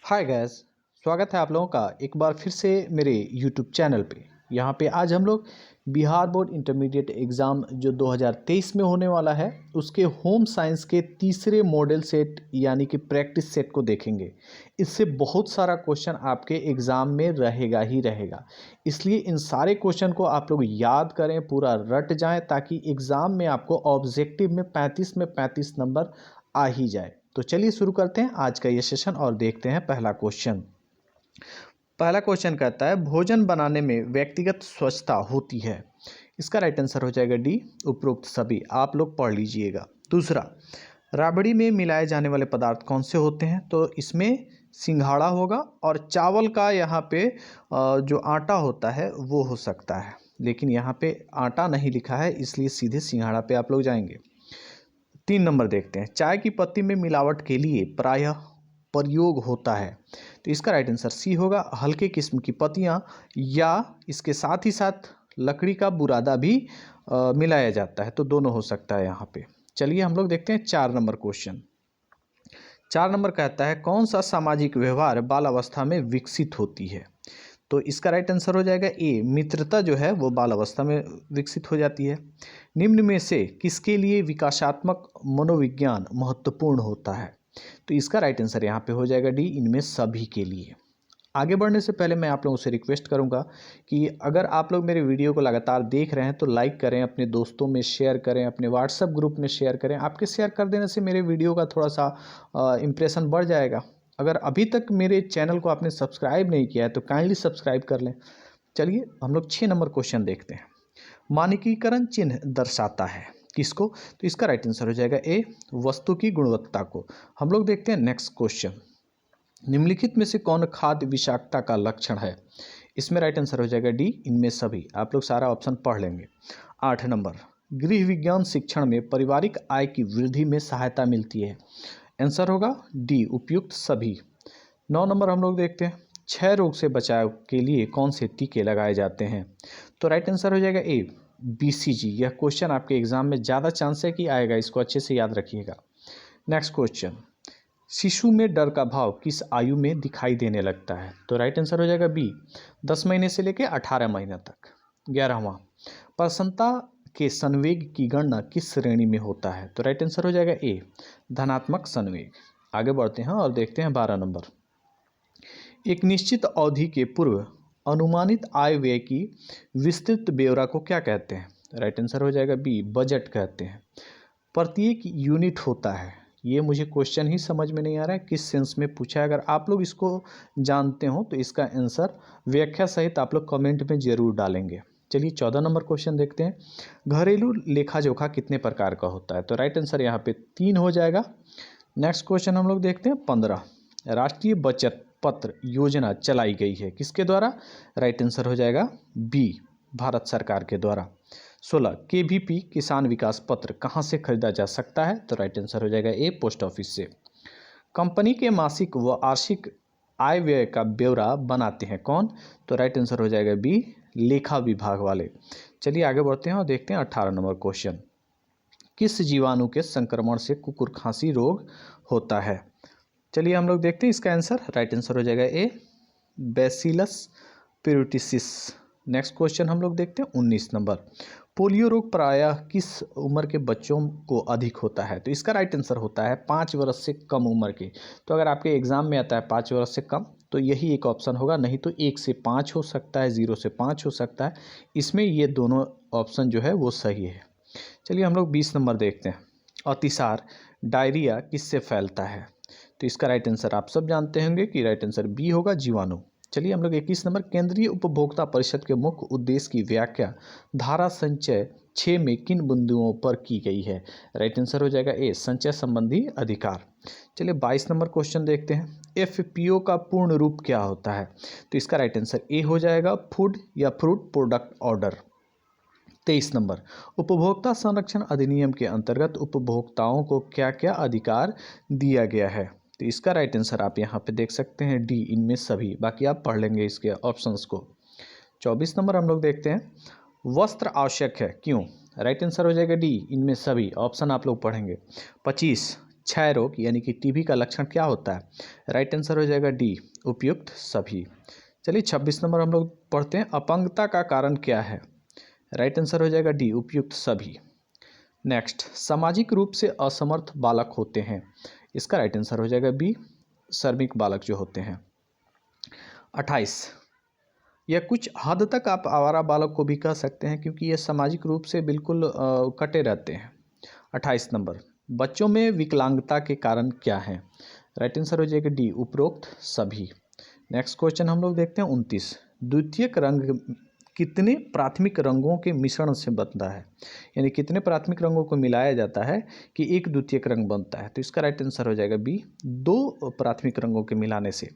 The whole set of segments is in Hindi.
हाय गैस, स्वागत है आप लोगों का एक बार फिर से मेरे यूट्यूब चैनल पे। यहाँ पे आज हम लोग बिहार बोर्ड इंटरमीडिएट एग्ज़ाम जो 2023 में होने वाला है उसके होम साइंस के तीसरे मॉडल सेट यानी कि प्रैक्टिस सेट को देखेंगे। इससे बहुत सारा क्वेश्चन आपके एग्ज़ाम में रहेगा ही रहेगा, इसलिए इन सारे क्वेश्चन को आप लोग याद करें, पूरा रट जाएं ताकि एग्ज़ाम में आपको ऑब्जेक्टिव में 35 में 35 नंबर आ ही जाए। तो चलिए शुरू करते हैं आज का ये सेशन और देखते हैं पहला क्वेश्चन। पहला क्वेश्चन कहता है भोजन बनाने में व्यक्तिगत स्वच्छता होती है। इसका राइट आंसर हो जाएगा डी, उपरोक्त सभी। आप लोग पढ़ लीजिएगा। दूसरा, राबड़ी में मिलाए जाने वाले पदार्थ कौन से होते हैं? तो इसमें सिंघाड़ा होगा और चावल का यहाँ पे जो आटा होता है वो हो सकता है, लेकिन यहाँ पे आटा नहीं लिखा है इसलिए सीधे सिंघाड़ा पे आप लोग जाएंगे। 3 नंबर देखते हैं, चाय की पत्ती में मिलावट के लिए प्रायः प्रयोग होता है। तो इसका राइट आंसर सी होगा, हल्के किस्म की पत्तियां या इसके साथ ही साथ लकड़ी का बुरादा भी मिलाया जाता है, तो दोनों हो सकता है यहाँ पे। चलिए हम लोग देखते हैं 4 नंबर क्वेश्चन। 4 नंबर कहता है कौन सा सामाजिक व्यवहार बाल अवस्था में विकसित होती है? तो इसका राइट आंसर हो जाएगा ए, मित्रता जो है वो बाल अवस्था में विकसित हो जाती है। निम्न में से किसके लिए विकासात्मक मनोविज्ञान महत्वपूर्ण होता है? तो इसका राइट आंसर यहाँ पे हो जाएगा डी, इनमें सभी के लिए। आगे बढ़ने से पहले मैं आप लोगों से रिक्वेस्ट करूंगा कि अगर आप लोग मेरे वीडियो को लगातार देख रहे हैं तो लाइक करें, अपने दोस्तों में शेयर करें, अपने व्हाट्सएप ग्रुप में शेयर करें। आपके शेयर कर देने से मेरे वीडियो का थोड़ा सा इम्प्रेशन बढ़ जाएगा। अगर अभी तक मेरे चैनल को आपने सब्सक्राइब नहीं किया है तो काइंडली सब्सक्राइब कर लें। चलिए हम लोग 6 नंबर क्वेश्चन देखते हैं। मानकीकरण चिन्ह दर्शाता है किसको? तो इसका राइट आंसर हो जाएगा ए, वस्तु की गुणवत्ता को। हम लोग देखते हैं नेक्स्ट क्वेश्चन। निम्नलिखित में से कौन खाद्य विषाक्तता का लक्षण है? इसमें राइट आंसर हो जाएगा डी, इनमें सभी। आप लोग सारा ऑप्शन पढ़ लेंगे। 8 नंबर, गृह विज्ञान शिक्षण में पारिवारिक आय की वृद्धि में सहायता मिलती है। आंसर होगा डी, उपयुक्त सभी। 9 नंबर हम लोग देखते हैं, क्षय रोग से बचाव के लिए कौन से टीके लगाए जाते हैं? तो राइट आंसर हो जाएगा ए, BCG। यह क्वेश्चन आपके एग्जाम में ज़्यादा चांस है कि आएगा, इसको अच्छे से याद रखिएगा। नेक्स्ट क्वेश्चन, शिशु में डर का भाव किस आयु में दिखाई देने लगता है? तो राइट आंसर हो जाएगा बी, 10 महीने से लेकर 18 महीने तक। 11वां, प्रसन्नता के संवेग की गणना किस श्रेणी में होता है? तो राइट आंसर हो जाएगा ए, धनात्मक संवेग। आगे बढ़ते हैं और देखते हैं 12 नंबर। एक निश्चित अवधि के पूर्व अनुमानित आय व्यय की विस्तृत ब्यौरा को क्या कहते हैं? राइट आंसर हो जाएगा बी, बजट कहते हैं। प्रत्येक यूनिट होता है, ये मुझे क्वेश्चन ही समझ में नहीं आ रहा है किस सेंस में पूछा है। अगर आप लोग इसको जानते हो तो इसका आंसर व्याख्या सहित आप लोग कमेंट में जरूर डालेंगे। चलिए 14 नंबर क्वेश्चन देखते हैं। घरेलू लेखा जोखा कितने प्रकार का होता है? तो राइट आंसर यहाँ पे 3 हो जाएगा। नेक्स्ट क्वेश्चन हम लोग देखते हैं 15, राष्ट्रीय बचत पत्र योजना चलाई गई है किसके द्वारा? राइट आंसर हो जाएगा बी, भारत सरकार के द्वारा। 16, KVP किसान विकास पत्र कहाँ से खरीदा जा सकता है? तो राइट आंसर हो जाएगा ए, पोस्ट ऑफिस से। कंपनी के मासिक व वार्षिक आय व्यय का ब्यौरा बनाते हैं कौन? तो राइट आंसर हो जाएगा बी, लेखा विभाग वाले। चलिए आगे बढ़ते हैं और देखते हैं 18 नंबर क्वेश्चन। किस जीवाणु के संक्रमण से कुकुर खांसी रोग होता है? चलिए हम लोग देखते हैं इसका आंसर। राइट आंसर हो जाएगा ए, बैसिलस प्यूरिटिसिस। नेक्स्ट क्वेश्चन हम लोग देखते हैं 19 नंबर। पोलियो रोग प्रायः किस उम्र के बच्चों को अधिक होता है? तो इसका राइट आंसर होता है 5 वर्ष से कम उम्र के। तो अगर आपके एग्जाम में आता है 5 वर्ष से कम तो यही एक ऑप्शन होगा, नहीं तो 1 से 5 हो सकता है, 0 से 5 हो सकता है। इसमें ये दोनों ऑप्शन जो है वो सही है। चलिए हम लोग 20 नंबर देखते हैं। अतिसार डायरिया किससे फैलता है? तो इसका राइट आंसर आप सब जानते होंगे कि राइट आंसर बी होगा, जीवाणु। चलिए हम लोग 21 नंबर, केंद्रीय उपभोक्ता परिषद के मुख्य उद्देश्य की व्याख्या धारा संचय 6 में किन बिंदुओं पर की गई है? राइट आंसर हो जाएगा ए, संचय संबंधी अधिकार। चलिए 22 नंबर क्वेश्चन देखते हैं। FPO का पूर्ण रूप क्या होता है? तो इसका राइट आंसर ए हो जाएगा, फूड या फ्रूट प्रोडक्ट ऑर्डर। 23 नंबर, उपभोक्ता संरक्षण अधिनियम के अंतर्गत उपभोक्ताओं को क्या क्या अधिकार दिया गया है? तो इसका राइट आंसर आप यहाँ पे देख सकते हैं डी, इनमें सभी। बाकी आप पढ़ लेंगे इसके ऑप्शंस को। 24 नंबर हम लोग देखते हैं, वस्त्र आवश्यक है क्यों? राइट आंसर हो जाएगा डी, इनमें सभी। ऑप्शन आप लोग पढ़ेंगे। 25, क्षय रोग यानी कि टीबी का लक्षण क्या होता है? राइट आंसर हो जाएगा डी, उपयुक्त सभी। चलिए 26 नंबर हम लोग पढ़ते हैं, अपंगता का कारण क्या है? राइट आंसर हो जाएगा डी, उपयुक्त सभी। नेक्स्ट, सामाजिक रूप से असमर्थ बालक होते हैं, इसका राइट आंसर हो जाएगा बी, श्रमिक बालक जो होते हैं। 28, यह कुछ हद तक आप आवारा बालक को भी कह सकते हैं क्योंकि ये सामाजिक रूप से बिल्कुल कटे रहते हैं। 28 नंबर, बच्चों में विकलांगता के कारण क्या है? राइट आंसर हो जाएगा डी, उपरोक्त सभी। नेक्स्ट क्वेश्चन हम लोग देखते हैं 29, द्वितीयक रंग कितने प्राथमिक रंगों के मिश्रण से बनता है? यानी कितने प्राथमिक रंगों को मिलाया जाता है कि एक द्वितीयक रंग बनता है? तो इसका राइट आंसर हो जाएगा बी, 2 प्राथमिक रंगों के मिलाने से।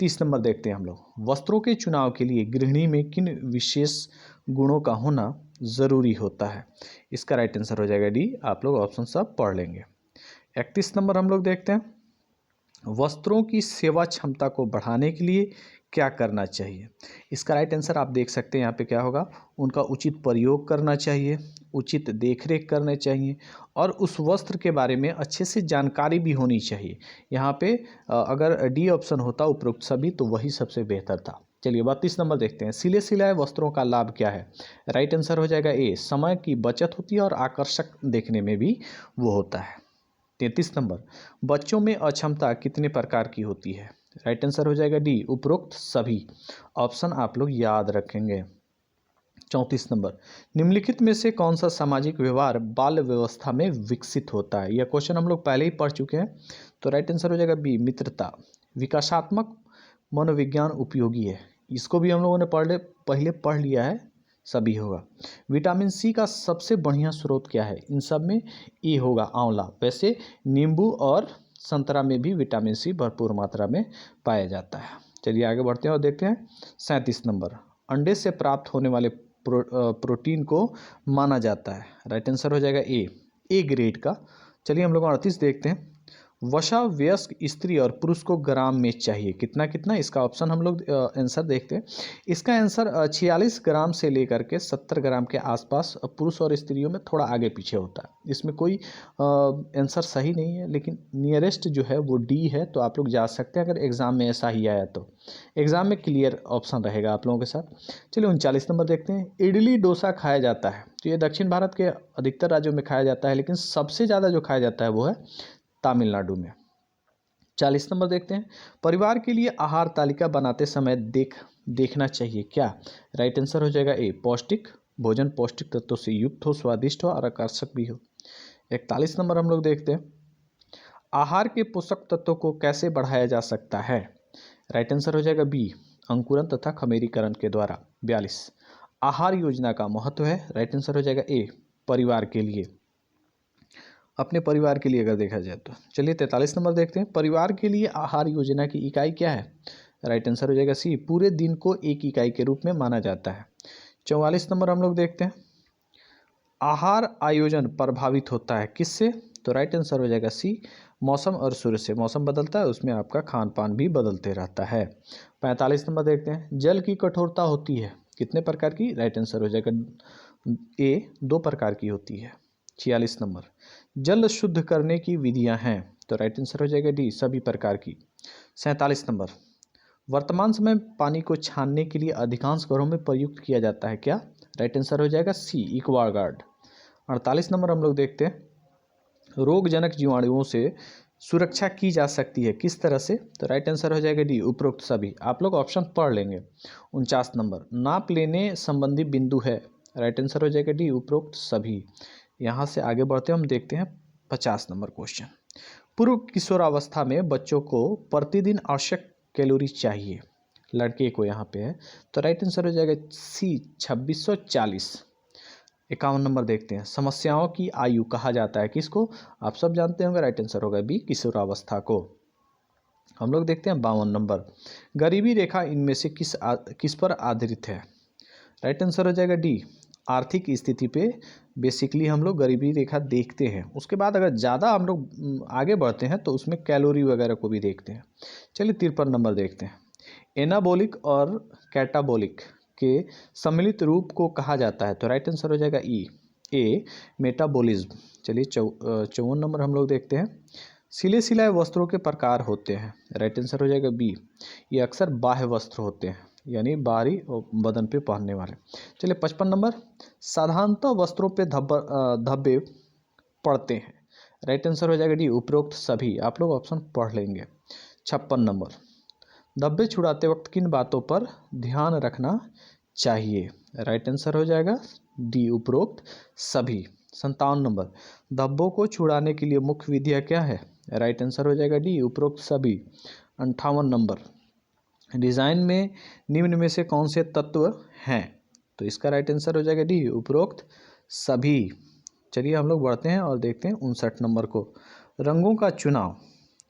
30 नंबर देखते हैं हम लोग, वस्त्रों के चुनाव के लिए गृहिणी में किन विशेष गुणों का होना ज़रूरी होता है? इसका राइट आंसर हो जाएगा डी, आप लोग ऑप्शन सब पढ़ लेंगे। 31 नंबर हम लोग देखते हैं, वस्त्रों की सेवा क्षमता को बढ़ाने के लिए क्या करना चाहिए? इसका राइट आंसर आप देख सकते हैं यहाँ पे क्या होगा, उनका उचित प्रयोग करना चाहिए, उचित देखरेख करने चाहिए और उस वस्त्र के बारे में अच्छे से जानकारी भी होनी चाहिए। यहाँ पे अगर डी ऑप्शन होता उपरोक्त सभी तो वही सबसे बेहतर था। चलिए 32 नंबर देखते हैं, सिले सिलाए वस्त्रों का लाभ क्या है? राइट आंसर हो जाएगा ए, समय की बचत होती है और आकर्षक देखने में भी वो होता है। 33 नंबर, बच्चों में अक्षमता कितने प्रकार की होती है? राइट आंसर हो जाएगा डी, उपरोक्त सभी। ऑप्शन आप लोग याद रखेंगे। 34 नंबर, निम्नलिखित में से कौन सा सामाजिक व्यवहार बाल व्यवस्था में विकसित होता है? यह क्वेश्चन हम लोग पहले ही पढ़ चुके हैं, तो राइट आंसर हो जाएगा बी, मित्रता। विकासात्मक मनोविज्ञान उपयोगी है, इसको भी हम लोगों ने पहले पढ़ लिया है, सभी होगा। विटामिन सी का सबसे बढ़िया स्रोत क्या है? इन सब में ए होगा, आंवला। वैसे नींबू और संतरा में भी विटामिन सी भरपूर मात्रा में पाया जाता है। चलिए आगे बढ़ते हैं और देखते हैं 37 नंबर, अंडे से प्राप्त होने वाले प्रोटीन को माना जाता है। राइट आंसर हो जाएगा ए ग्रेड का। चलिए हम लोग 38 देखते हैं, वसा वयस्क स्त्री और पुरुष को ग्राम में चाहिए कितना कितना? इसका ऑप्शन हम लोग आंसर देखते हैं। इसका आंसर 46 ग्राम से लेकर के 70 ग्राम के आसपास पुरुष और स्त्रियों में थोड़ा आगे पीछे होता है। इसमें कोई आंसर सही नहीं है, लेकिन नियरेस्ट जो है वो डी है, तो आप लोग जा सकते हैं अगर एग्ज़ाम में ऐसा ही आया तो। एग्ज़ाम में क्लियर ऑप्शन रहेगा आप लोगों के साथ। चलिए 39 नंबर देखते हैं, इडली डोसा खाया जाता है, तो ये दक्षिण भारत के अधिकतर राज्यों में खाया जाता है, लेकिन सबसे ज़्यादा जो खाया जाता है वो है तमिलनाडु में। 40 नंबर देखते हैं, परिवार के लिए आहार तालिका बनाते समय देखना चाहिए क्या? राइट आंसर हो जाएगा ए, पौष्टिक भोजन, पौष्टिक तत्वों से युक्त हो, स्वादिष्ट हो और आकर्षक भी हो। 41 नंबर हम लोग देखते हैं, आहार के पोषक तत्वों को कैसे बढ़ाया जा सकता है? राइट आंसर हो जाएगा बी, अंकुरन तथा खमेरीकरण के द्वारा। 42, आहार योजना का महत्व है। राइट आंसर हो जाएगा ए, परिवार के लिए, अपने परिवार के लिए अगर देखा जाए तो। चलिए 43 नंबर देखते हैं, परिवार के लिए आहार योजना की इकाई क्या है? राइट आंसर हो जाएगा सी, पूरे दिन को एक इकाई के रूप में माना जाता है। 44 नंबर हम लोग देखते हैं, आहार आयोजन प्रभावित होता है किससे? तो राइट आंसर हो जाएगा सी, मौसम और सूर्य से। मौसम बदलता है, उसमें आपका खान पान भी बदलते रहता है। 45 नंबर देखते हैं, जल की कठोरता होती है कितने प्रकार की? राइट आंसर हो जाएगा ए, 2 प्रकार की होती है। 46 नंबर, जल शुद्ध करने की विधियां हैं, तो राइट आंसर हो जाएगा डी, सभी प्रकार की। 47 नंबर, वर्तमान समय पानी को छानने के लिए अधिकांश घरों में प्रयुक्त किया जाता है क्या? राइट आंसर हो जाएगा सी, एक्वागार्ड। 48 नंबर हम लोग देखते हैं, रोगजनक जीवाणुओं से सुरक्षा की जा सकती है किस तरह से? तो राइट आंसर हो जाएगा डी, उपरोक्त सभी। आप लोग ऑप्शन पढ़ लेंगे। 49 नंबर, नाप लेने संबंधी बिंदु है। राइट आंसर हो जाएगा डी, उपरोक्त सभी। यहाँ से आगे बढ़ते हम देखते हैं 50 नंबर क्वेश्चन, पूर्व किशोरावस्था में बच्चों को प्रतिदिन आवश्यक कैलोरी चाहिए, लड़के को यहाँ पे है, तो राइट आंसर हो जाएगा सी, 2640। 51 नंबर देखते हैं, समस्याओं की आयु कहा जाता है किसको? आप सब जानते होंगे, राइट आंसर होगा बी, किशोरावस्था को। हम लोग देखते हैं 52 नंबर, गरीबी रेखा इनमें से किस पर आधारित है? राइट आंसर हो जाएगा डी, आर्थिक स्थिति पे बेसिकली हम लोग गरीबी रेखा देखते हैं। उसके बाद अगर ज़्यादा हम लोग आगे बढ़ते हैं तो उसमें कैलोरी वगैरह को भी देखते हैं। चलिए 53 नंबर देखते हैं, एनाबोलिक और कैटाबोलिक के सम्मिलित रूप को कहा जाता है, तो राइट आंसर हो जाएगा ई, ए, मेटाबॉलिज्म। चलिए 54 नंबर हम लोग देखते हैं, सिले सिलाए वस्त्रों के प्रकार होते हैं, राइट आंसर हो जाएगा बी। ये अक्सर बाह्य वस्त्र होते हैं, यानी बाहरी और बदन पे पहनने वाले। चलिए 55 नंबर, साधारणतः वस्त्रों पे धब्बे पड़ते हैं, राइट आंसर हो जाएगा डी, उपरोक्त सभी। आप लोग ऑप्शन पढ़ लेंगे। 56 नंबर, धब्बे छुड़ाते वक्त किन बातों पर ध्यान रखना चाहिए, राइट आंसर हो जाएगा डी, उपरोक्त सभी। 57 नंबर, धब्बों को छुड़ाने के लिए मुख्य विधियाँ क्या है, राइट आंसर हो जाएगा डी, उपरोक्त सभी। 58 नंबर, डिज़ाइन में निम्न में से कौन से तत्व हैं, तो इसका राइट आंसर हो जाएगा डी, उपरोक्त सभी। चलिए हम लोग बढ़ते हैं और देखते हैं 59 नंबर को। रंगों का चुनाव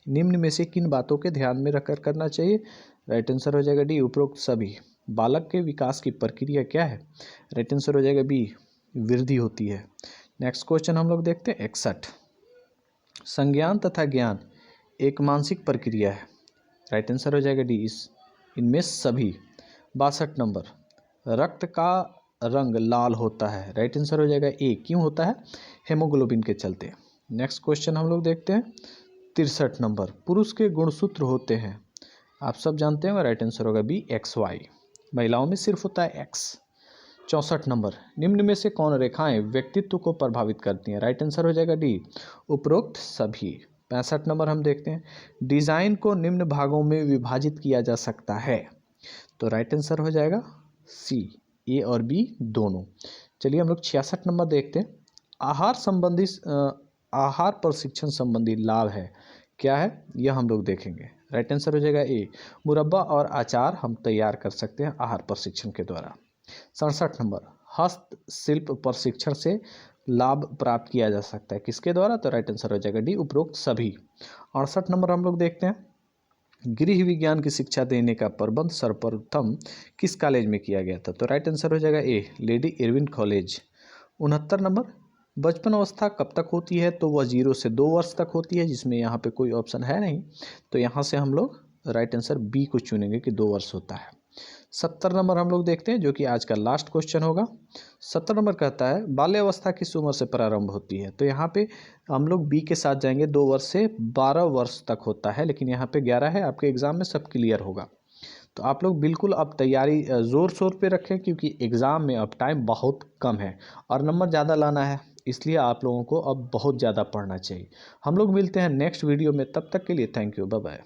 निम्न में से किन बातों के ध्यान में रखकर करना चाहिए, राइट आंसर हो जाएगा डी, उपरोक्त सभी। बालक के विकास की प्रक्रिया क्या है, राइट आंसर हो जाएगा बी, वृद्धि होती है। नेक्स्ट क्वेश्चन हम लोग देखते हैं 61, संज्ञान तथा ज्ञान एक मानसिक प्रक्रिया है, राइट आंसर हो जाएगा डी, इनमें सभी। 62 नंबर, रक्त का रंग लाल होता है, राइट आंसर हो जाएगा ए, क्यों होता है, हेमोग्लोबिन के चलते। नेक्स्ट क्वेश्चन हम लोग देखते हैं 63 नंबर, पुरुष के गुणसूत्र होते हैं, आप सब जानते हैं, राइट आंसर होगा बी, XY। महिलाओं में सिर्फ होता है X। 64 नंबर, निम्न में से कौन रेखाएं व्यक्तित्व को प्रभावित करती हैं, राइट आंसर हो जाएगा डी, उपरोक्त सभी। 65 नंबर हम देखते हैं, डिज़ाइन को निम्न भागों में विभाजित किया जा सकता है, तो राइट आंसर हो जाएगा सी, ए और बी दोनों। चलिए हम लोग 66 नंबर देखते हैं, आहार प्रशिक्षण संबंधी लाभ है, क्या है यह हम लोग देखेंगे, राइट आंसर हो जाएगा ए, मुरब्बा और अचार हम तैयार कर सकते हैं आहार प्रशिक्षण के द्वारा। 67 नंबर, हस्तशिल्प प्रशिक्षण से लाभ प्राप्त किया जा सकता है, किसके द्वारा, तो राइट आंसर हो जाएगा डी, उपरोक्त सभी। 68 नंबर हम लोग देखते हैं, गृह विज्ञान की शिक्षा देने का प्रबंध सर्वप्रथम किस कॉलेज में किया गया था, तो राइट आंसर हो जाएगा ए, लेडी इरविन कॉलेज। 69 नंबर, बचपन अवस्था कब तक होती है, तो वह 0 से 2 वर्ष तक होती है, जिसमें यहाँ पे कोई ऑप्शन है नहीं, तो यहाँ से हम लोग राइट आंसर बी को चुनेंगे कि 2 वर्ष होता है। 70 नंबर हम लोग देखते हैं, जो कि आज का लास्ट क्वेश्चन होगा। 70 नंबर कहता है, बाल्यावस्था किस उम्र से प्रारंभ होती है, तो यहाँ पे हम लोग बी के साथ जाएंगे, 2 वर्ष से 12 वर्ष तक होता है, लेकिन यहाँ पे 11 है, आपके एग्जाम में सब क्लियर होगा। तो आप लोग बिल्कुल अब तैयारी ज़ोर शोर पे रखें, क्योंकि एग्ज़ाम में अब टाइम बहुत कम है और नंबर ज़्यादा लाना है, इसलिए आप लोगों को अब बहुत ज़्यादा पढ़ना चाहिए। हम लोग मिलते हैं नेक्स्ट वीडियो में, तब तक के लिए थैंक यू, बाय बाय।